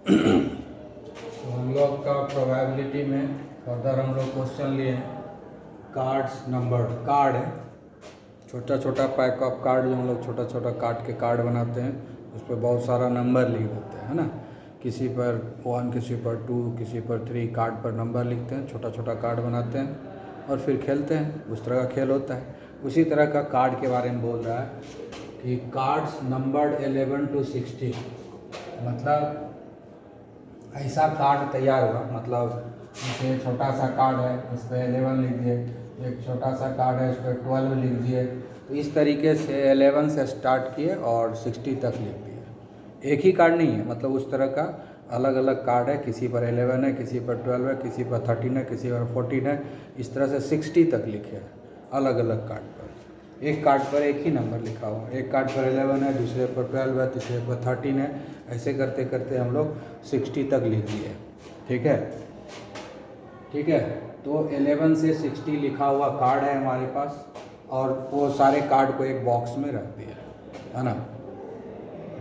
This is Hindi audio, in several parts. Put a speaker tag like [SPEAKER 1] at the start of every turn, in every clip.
[SPEAKER 1] तो हम लोग का प्रोबेबिलिटी में फर्दर हम लोग क्वेश्चन लिए हैं कार्ड्स नंबर। कार्ड है छोटा छोटा पैक ऑफ कार्ड, जो हम लोग छोटा छोटा काट के कार्ड बनाते हैं, उस पर बहुत सारा नंबर लिख देते हैं, है ना। किसी पर 1, किसी पर 2, किसी पर 3 कार्ड पर नंबर लिखते हैं, छोटा छोटा कार्ड बनाते हैं और फिर खेलते हैं। उस तरह का खेल होता है। उसी तरह का कार्ड के बारे में बोल रहा है कि कार्ड्स नंबर्ड 11 to 60, मतलब ऐसा कार्ड तैयार हुआ, मतलब जैसे छोटा सा कार्ड है उस पर 11 लिख दिए, एक छोटा सा कार्ड है उस पर 12 लिख दिए। तो इस तरीके से 11 से स्टार्ट किए और 60 तक लिख दिए। एक ही कार्ड नहीं है, मतलब उस तरह का अलग अलग कार्ड है। किसी पर 11 है, किसी पर 12 है, किसी पर 13 है, किसी पर 14 है। इस तरह से 60 तक लिखे हैं अलग अलग कार्ड पर। एक कार्ड पर एक ही नंबर लिखा हुआ है। एक कार्ड पर 11 है, दूसरे पर 12 है, तीसरे पर 13 है। ऐसे करते करते हम लोग 60 तक लिख दिए। ठीक है, ठीक है। तो 11 से 60 लिखा हुआ कार्ड है हमारे पास, और वो सारे कार्ड को एक बॉक्स में रख दिया, है ना।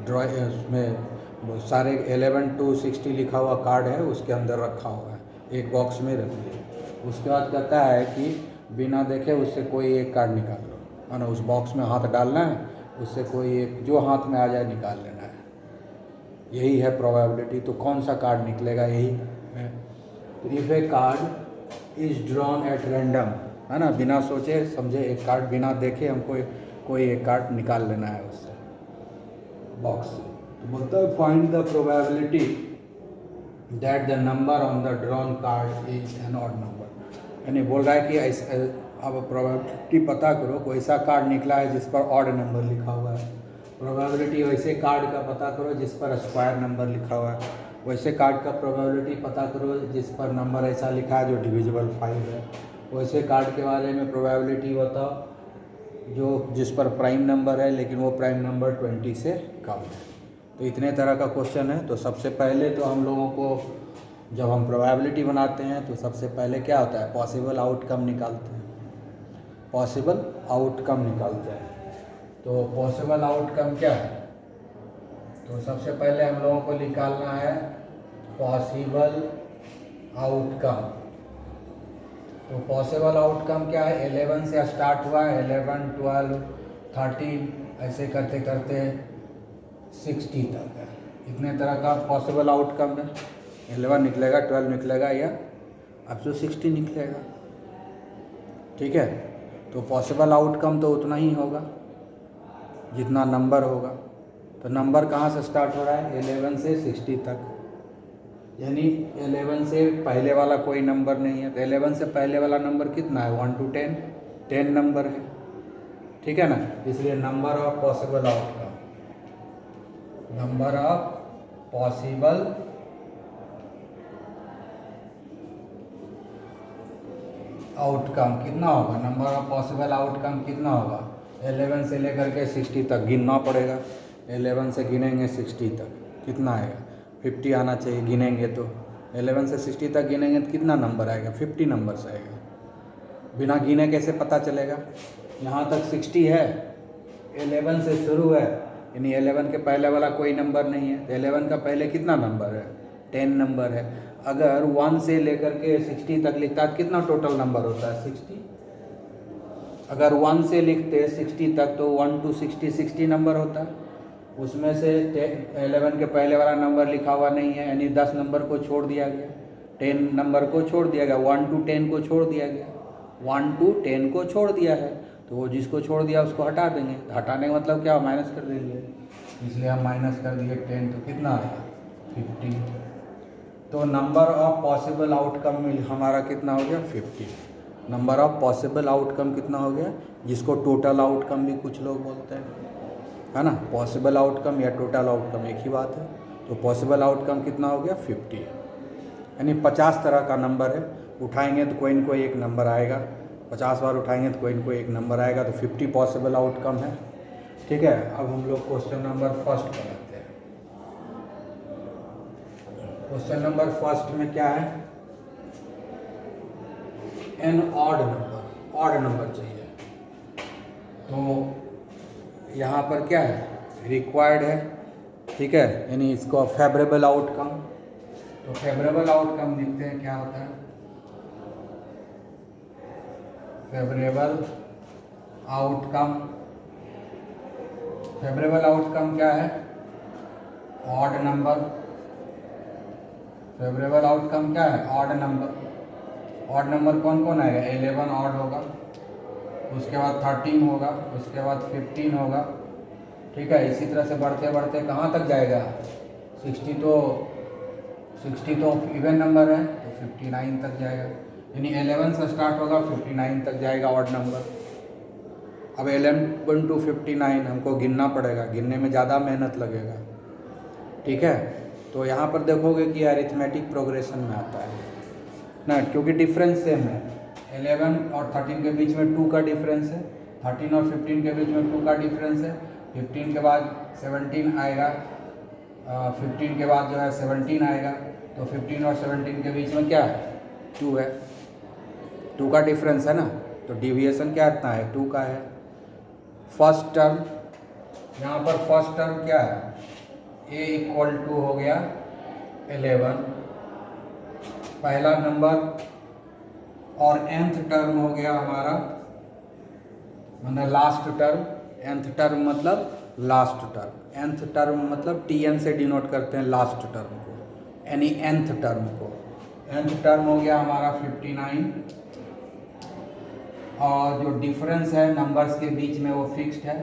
[SPEAKER 1] उसमें वो सारे 11 to 60 लिखा हुआ कार्ड है, उसके अंदर रखा हुआ है, एक बॉक्स में रख दिया। उसके बाद कहता है कि बिना देखे उससे कोई एक कार्ड निकाल लो, है ना। उस बॉक्स में हाथ डालना है, उससे कोई एक जो हाथ में आ जाए निकाल लेना है। यही है प्रोबेबिलिटी। तो कौन सा कार्ड निकलेगा, यही है। तो if A card is drawn at random, है ना, बिना सोचे समझे एक कार्ड, बिना देखे हमको कोई एक कार्ड निकाल लेना है उससे बॉक्स से। तो बोलता है find the probability that the number on the drawn card is an odd number. यानी बोल रहा है कि ऐसा अब प्रोबेबिलिटी पता करो, कोई ऐसा कार्ड निकला है जिस पर ऑड नंबर लिखा हुआ है। प्रोबेबिलिटी वैसे कार्ड का पता करो जिस पर स्क्वायर नंबर लिखा हुआ है। वैसे कार्ड का प्रोबेबिलिटी पता करो जिस पर नंबर ऐसा लिखा है जो डिविजिबल 5 है। वैसे कार्ड के बारे में प्रोबेबिलिटी बताओ जो जिस पर प्राइम नंबर है लेकिन वो प्राइम नंबर 20 से कम है। तो इतने तरह का क्वेश्चन है। तो सबसे पहले तो हम लोगों को जब हम प्रोबेबिलिटी बनाते हैं तो सबसे पहले क्या होता है, पॉसिबल आउटकम निकालते हैं। पॉसिबल आउटकम निकालते हैं। तो पॉसिबल आउटकम क्या है, तो सबसे पहले हम लोगों को निकालना है पॉसिबल आउटकम। तो पॉसिबल आउटकम क्या है, 11 से स्टार्ट हुआ है, 11, 12, 13 ऐसे करते करते 60 तक है। इतने तरह का पॉसिबल आउटकम है। 11 निकलेगा, 12 निकलेगा, या अब तो 60 निकलेगा। ठीक है। तो पॉसिबल आउटकम तो उतना ही होगा जितना नंबर होगा। तो नंबर कहाँ से स्टार्ट हो रहा है, 11 से 60 तक, यानी 11 से पहले वाला कोई नंबर नहीं है। तो 11 से पहले वाला नंबर कितना है, 1 to 10, 10 नंबर है। ठीक है ना। इसलिए number of possible outcome, number of possible outcome कितना होगा, नंबर ऑफ पॉसिबल आउटकम कितना होगा, 11 से लेकर के 60 तक गिनना पड़ेगा। 11 से गिनेंगे 60 तक कितना आएगा, 50 आना चाहिए गिनेंगे तो। 11 से 60 तक गिनेंगे तो कितना नंबर आएगा, 50 नंबर से आएगा। बिना गिने कैसे पता चलेगा, यहाँ तक 60 है, 11 से शुरू है, यानी 11 के पहले वाला कोई नंबर नहीं है। तो 11 का पहले कितना नंबर है, 10 नंबर है। अगर 1 से लेकर के 60 तक लिखता है तो कितना टोटल नंबर होता है, 60। अगर 1 से लिखते 60 तक तो 1 to 60, 60 नंबर होता है। उसमें से 11 के पहले वाला नंबर लिखा हुआ नहीं है, यानी 10 नंबर को छोड़ दिया गया, 10 नंबर को छोड़ दिया गया, 1 to 10 को छोड़ दिया गया, 1 to 10 को छोड़ दिया है। तो वो जिसको छोड़ दिया उसको हटा देंगे। तो हटाने का मतलब क्या, माइनस कर देंगे। इसलिए हम माइनस कर दिए 10, तो कितना आया, 50। तो नंबर ऑफ पॉसिबल आउटकम हमारा कितना हो गया, 50। नंबर ऑफ पॉसिबल आउटकम कितना हो गया, जिसको टोटल आउटकम भी कुछ लोग बोलते हैं, है ना। पॉसिबल आउटकम या टोटल आउटकम एक ही बात है। तो पॉसिबल आउटकम कितना हो गया, 50। यानी 50 तरह का नंबर है, उठाएंगे तो कोई न कोई एक नंबर आएगा। 50 बार उठाएंगे तो कोई न कोई एक नंबर आएगा। तो 50 पॉसिबल आउटकम है। ठीक है। अब हम लोग क्वेश्चन नंबर फर्स्ट बनाते हैं। क्वेश्चन नंबर फर्स्ट में क्या है, an odd number, odd number चाहिए। तो यहाँ पर क्या है, रिक्वायर्ड है। ठीक है, यानी इसको फेवरेबल आउटकम, तो फेवरेबल आउटकम लिखते हैं, क्या होता है फेवरेबल आउटकम। फेवरेबल आउटकम क्या है? Odd number. फेवरेबल आउटकम क्या है? Odd number. ऑड नंबर कौन कौन आएगा? 11 ऑड होगा, उसके बाद 13 होगा, उसके बाद 15 होगा। ठीक है, इसी तरह से बढ़ते बढ़ते कहाँ तक जाएगा? 60 तो इवन नंबर है, तो 59 तक जाएगा। यानी 11 से स्टार्ट होगा, 59 तक जाएगा ऑड नंबर। अब 11 to 59 हमको गिनना पड़ेगा, गिनने में ज़्यादा मेहनत लगेगा। ठीक है, तो यहाँ पर देखोगे कि अरिथमेटिक प्रोग्रेशन में आता है ना, क्योंकि डिफरेंस सेम है। 11 और 13 के बीच में 2 का डिफरेंस है, 13 और 15 के बीच में 2 का डिफरेंस है, 15 के बाद 17 आएगा, 15 के बाद जो है 17 आएगा, तो 15 और 17 के बीच में क्या है? 2 है, 2 का डिफरेंस है ना, तो डिविएशन क्या इतना है? 2 का है। फर्स्ट टर्म, यहाँ पर फर्स्ट टर्म क्या है? a इक्वल टू हो गया 11 पहला नंबर, और nth टर्म हो गया हमारा मतलब लास्ट टर्म। nth टर्म मतलब लास्ट टर्म, nth टर्म मतलब tn से डिनोट करते हैं लास्ट टर्म को, यानी nth टर्म को। nth टर्म हो गया हमारा 59, और जो डिफरेंस है नंबर्स के बीच में वो फिक्स्ड है।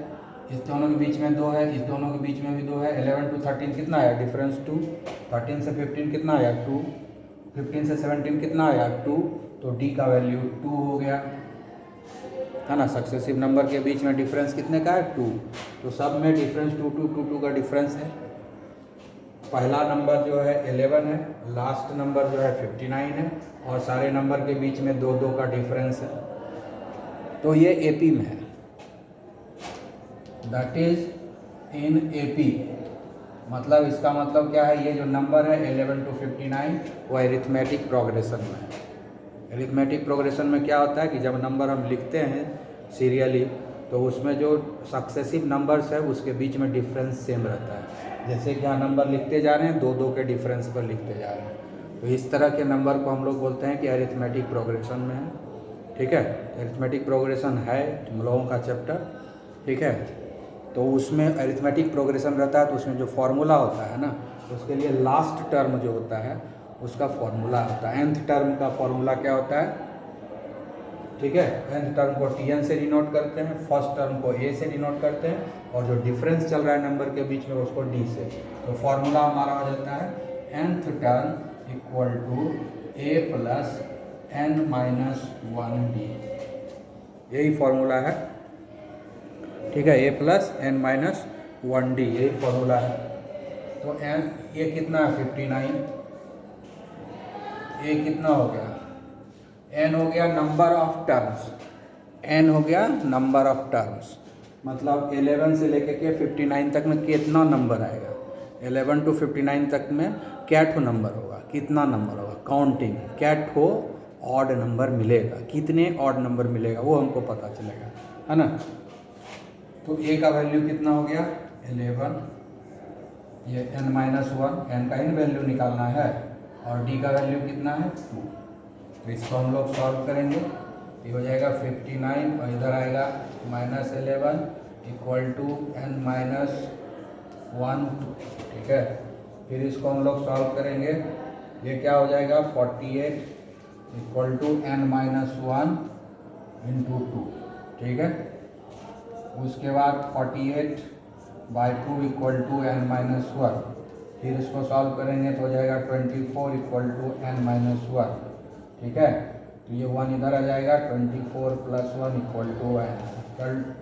[SPEAKER 1] इस दोनों के बीच में 2 है, इस दोनों के बीच में भी 2 है। 11 to 13 कितना आया? डिफरेंस 2। 13 से 15 कितना आया? 2। 15 से 17 कितना आया? 2। तो डी का वैल्यू 2 हो गया, है ना। सक्सेसिव नंबर के बीच में डिफरेंस कितने का है? 2। तो सब में डिफरेंस 2 2 2 2 का डिफरेंस है। पहला नंबर जो है 11 है, लास्ट नंबर जो है 59 है, और सारे नंबर के बीच में 2 2 का डिफरेंस है। तो ये एपी में है, दैट इज इन एपी। मतलब इसका मतलब क्या है? ये जो नंबर है 11 to 59 वो एरिथमेटिक प्रोग्रेशन में है। एरिथमेटिक प्रोग्रेशन में क्या होता है कि जब नंबर हम लिखते हैं सीरियली, तो उसमें जो सक्सेसिव नंबर्स है उसके बीच में डिफरेंस सेम रहता है। जैसे कि यहाँ नंबर लिखते जा रहे हैं, 2 2 के डिफरेंस पर लिखते जा रहे हैं, तो इस तरह के नंबर को हम लोग बोलते हैं कि एरिथमेटिक प्रोग्रेशन में है। ठीक है, एरिथमेटिक प्रोग्रेशन है तुम लोगों का चैप्टर। ठीक है, तो उसमें अरिथमेटिक प्रोग्रेशन रहता है, तो उसमें जो फॉर्मूला होता है ना, उसके लिए लास्ट टर्म जो होता है उसका फॉर्मूला होता है। nth टर्म का फॉर्मूला क्या होता है? ठीक है, nth टर्म को tn से डिनोट करते हैं, फर्स्ट टर्म को a से डिनोट करते हैं, और जो डिफरेंस चल रहा है नंबर के बीच में उसको d से। तो फॉर्मूला हमारा हो जाता है nth term equal to a plus n minus 1d। यही फॉर्मूला है। ठीक है, a plus n minus 1d, यही फॉर्मूला है। तो n ये कितना है? 59। a कितना हो गया? n हो गया नंबर ऑफ टर्म्स। n हो गया नंबर ऑफ टर्म्स, मतलब 11 से लेकर के 59 तक में कितना नंबर आएगा? 11 to 59 तक में क्या ठो नंबर होगा? कितना नंबर होगा? काउंटिंग क्या ठो ऑड नंबर मिलेगा, कितने ऑड नंबर मिलेगा वो हमको पता चलेगा, है ना। तो a का वैल्यू कितना हो गया? 11, ये n माइनस 1, n का इन वैल्यू निकालना है, और d का वैल्यू कितना है? 2। तो इसको हम लोग सॉल्व करेंगे, ये हो जाएगा 59, और इधर आएगा minus 11 equal to n minus 1। ठीक है, फिर इसको हम लोग सॉल्व करेंगे, ये क्या हो जाएगा? 48 equal to n minus 1 into 2। ठीक है, उसके बाद 48/2 इक्वल टू n माइनस 1। फिर इसको सॉल्व करेंगे तो हो जाएगा 24 इक्वल टू n माइनस 1। ठीक है, तो ये 1 इधर आ जाएगा, 24 प्लस 1 इक्वल टू n,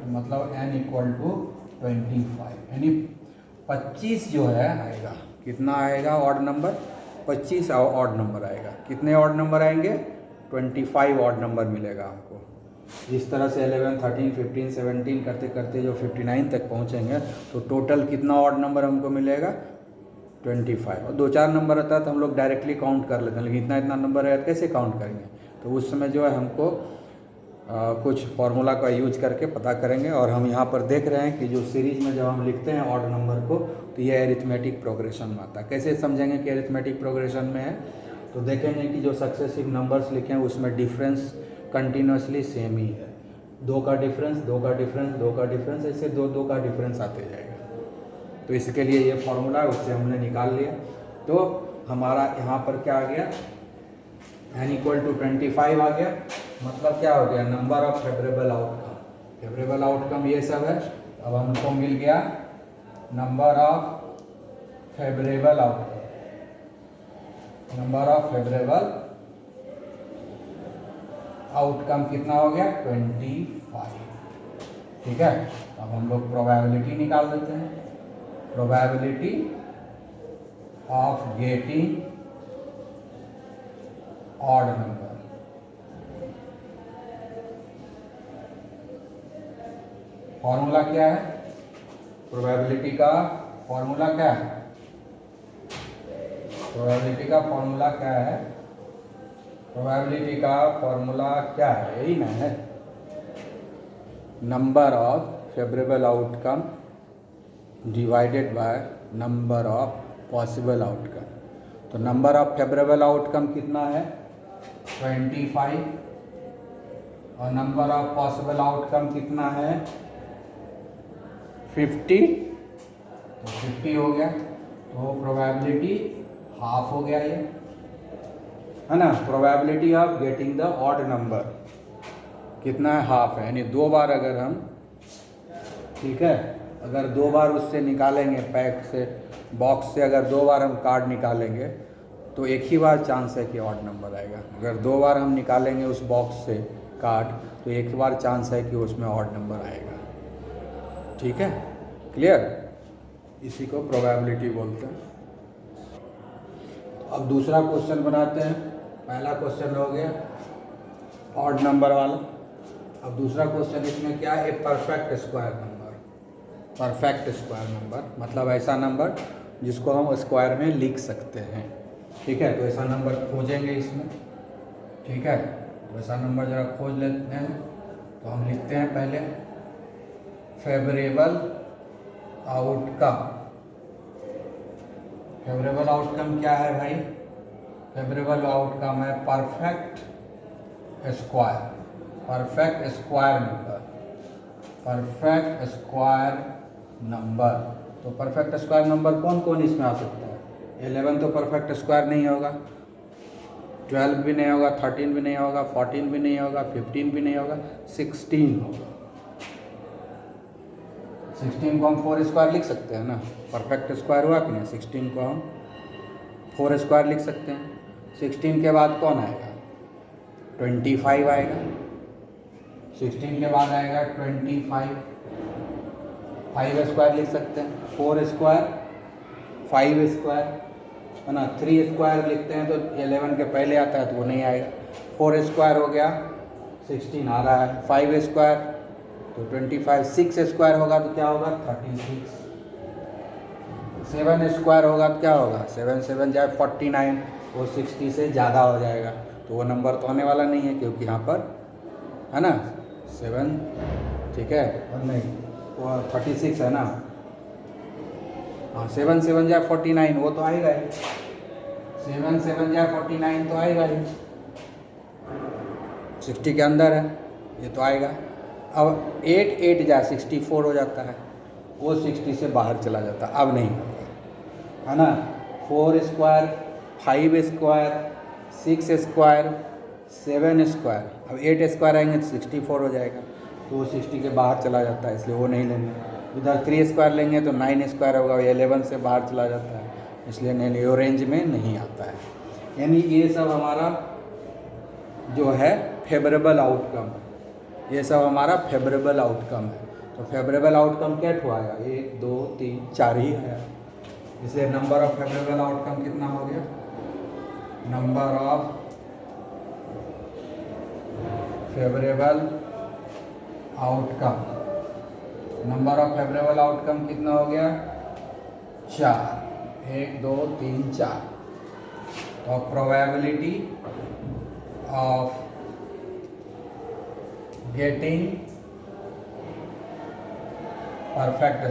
[SPEAKER 1] मतलब n इक्वल टू 25, यानी 25 जो है आएगा। कितना आएगा ऑड नंबर? 25 ऑड नंबर आएगा। कितने ऑड नंबर आएंगे? 25 ऑड नंबर मिलेगा हमको। इस तरह से 11, 13, 15, 17 करते करते जो 59 तक पहुंचेंगे, तो टोटल कितना ऑड नंबर हमको मिलेगा? 25। और 2-4 नंबर रहता है तो हम लोग डायरेक्टली काउंट कर लेते हैं, लेकिन इतना इतना नंबर है कैसे काउंट करेंगे? तो उस समय जो है हमको कुछ फार्मूला का यूज करके पता करेंगे। और हम यहाँ पर देख रहे हैं कि जो सीरीज में जब हम लिखते हैं ऑड नंबर को तो ये एरिथमेटिक प्रोग्रेशन में आता है। कैसे समझेंगे कि एरिथमेटिक प्रोग्रेशन में है, तो देखेंगे कि जो सक्सेसिव नंबर्स लिखे हैं उसमें डिफरेंस कंटिन्यूसली सेम ही है। 2 का डिफरेंस, 2 का डिफरेंस, 2 का डिफरेंस, ऐसे 2 का डिफरेंस आते जाएगा। तो इसके लिए ये फॉर्मूला है, उससे हमने निकाल लिया। तो हमारा यहाँ पर क्या आ गया, n इक्वल टू 25 आ गया। मतलब क्या हो गया, number of favourable outcome. Favourable outcome ये सब है। अब हमको मिल गया number of favourable outcome. Number of favourable outcome कितना हो गया, 25। ठीक है, अब हम लोग प्रोबेबिलिटी निकाल देते हैं। Probability of getting odd number. Formula क्या है, प्रोबेबिलिटी का फॉर्मूला क्या है, प्रोबेबिलिटी का फॉर्मूला क्या है, प्रोबेबिलिटी का फॉर्मूला क्या है, यही ना है, number of favourable outcome divided by number of possible outcome. तो नंबर ऑफ फेवरेबल आउटकम कितना है, 25, और नंबर ऑफ पॉसिबल आउटकम कितना है, 50। तो 50 हो गया, तो प्रोबेबिलिटी हाफ हो गया ये, है ना। Probability of getting the odd number कितना है, हाफ है। यानी 2 बार अगर हम, ठीक है, अगर 2 बार उससे निकालेंगे, पैक से, बॉक्स से अगर 2 बार हम कार्ड निकालेंगे तो एक ही बार चांस है कि ऑड नंबर आएगा। अगर 2 बार हम निकालेंगे उस बॉक्स से कार्ड तो एक बार चांस है कि उसमें ऑड नंबर आएगा। ठीक है, क्लियर, इसी को प्रोबेबिलिटी बोलते हैं। अब दूसरा क्वेश्चन बनाते हैं। पहला क्वेश्चन हो गया ऑड नंबर वाला। अब दूसरा क्वेश्चन इसमें क्या है, a perfect square number. Perfect square number मतलब ऐसा नंबर जिसको हम स्क्वायर में लिख सकते हैं। ठीक है, तो ऐसा नंबर खोजेंगे इसमें। ठीक है, तो ऐसा नंबर जरा खोज लेते हैं। तो हम लिखते हैं पहले फेवरेबल आउटकम। फेवरेबल आउटकम क्या है भाई, फेवरेबल आउटकम है perfect square, perfect square number, perfect square number. तो परफेक्ट स्क्वायर नंबर कौन कौन इसमें आ सकता है, 11 तो परफेक्ट स्क्वायर नहीं होगा, 12 भी नहीं होगा, 13 भी नहीं होगा, 14 भी नहीं होगा, 15 भी नहीं होगा, 16 होगा। 16 को हम 4 स्क्वायर लिख सकते हैं ना, परफेक्ट स्क्वायर हुआ कि नहीं। 16 को हम 4 स्क्वायर लिख सकते हैं। 16 के बाद कौन आएगा, 25 आएगा। 16 के बाद आएगा 25, 5 स्क्वायर लिख सकते हैं, 4 स्क्वायर, 5 स्क्वायर, है ना। 3 स्क्वायर लिखते हैं तो 11 के पहले आता है तो वो नहीं आएगा। 4 स्क्वायर हो गया, 16 आ रहा है। 5 स्क्वायर तो 25, 6 स्क्वायर होगा तो क्या होगा, 36। 7 स्क्वायर होगा तो क्या होगा, 7 7 जाए 49, वो 60 से ज़्यादा हो जाएगा। तो वो नंबर तो आने वाला नहीं है क्योंकि यहाँ पर, है ना, 7, ठीक है, और नहीं वो 36 है ना। हाँ, 7 7 जाए 49, वो तो आएगा ही। 7 7 जाए 49 तो आएगा ही, 60 के अंदर है, ये तो आएगा। अब 8 8 जाए 64 हो जाता है, वो 60 से बाहर चला जाता है, अब नहीं होगा, है ना। 4 स्क्वायर, 5 स्क्वायर, 6 स्क्वायर, 7 स्क्वायर, अब 8 स्क्वायर आएंगे तो 64 हो जाएगा, तो वो 60 के बाहर चला जाता है, इसलिए वो नहीं लेंगे। इधर 3 स्क्वायर लेंगे तो 9 स्क्वायर होगा, 11 से बाहर चला जाता है, इसलिए नहीं, वो रेंज में नहीं आता है। यानी ये सब हमारा जो है फेवरेबल आउटकम, ये सब हमारा फेवरेबल आउटकम है। तो फेवरेबल आउटकम क्या आएगा, 1 2 3 4 ही है, इसलिए नंबर ऑफ फेवरेबल आउटकम कितना हो गया, number of favourable outcome, number of favourable outcome कितना हो गया, 4, 1 2 3 4। तो probability of getting perfect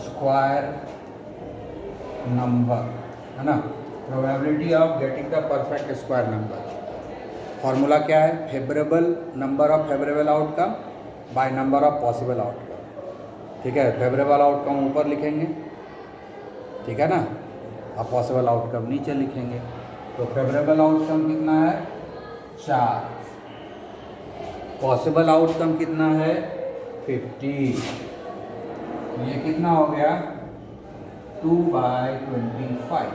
[SPEAKER 1] square number, है ना। Probability of getting the perfect square number, formula क्या है? Favourable number of favourable outcome by number of possible outcome. ठीक है, फेवरेबल आउटकम ऊपर लिखेंगे, ठीक है ना, अब पॉसिबल आउटकम नीचे लिखेंगे। तो फेवरेबल आउटकम कितना है? 4, पॉसिबल आउटकम कितना है? 50। ये कितना हो गया? 2/25।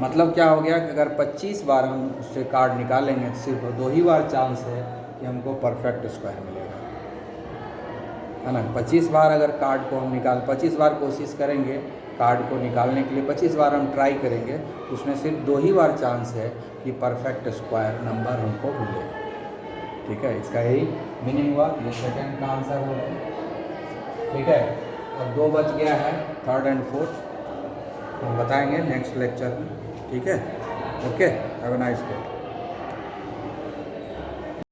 [SPEAKER 1] मतलब क्या हो गया कि अगर 25 बार हम उससे कार्ड निकालेंगे तो सिर्फ 2 ही बार चांस है कि हमको परफेक्ट स्क्वायर मिलेगा, है ना। 25 बार अगर कार्ड को हम 25 बार कोशिश करेंगे कार्ड को निकालने के लिए, 25 बार हम ट्राई करेंगे तो उसमें सिर्फ 2 ही बार चांस है कि परफेक्ट स्क्वायर नंबर हमको मिले। ठीक है, इसका यही मीनिंग हुआ। ये सेकंड का आंसर हो गया। ठीक है, अब 2 बच गया है, थर्ड एंड फोर्थ हम बताएंगे नेक्स्ट लेक्चर में। ठीक है, okay, have a nice day.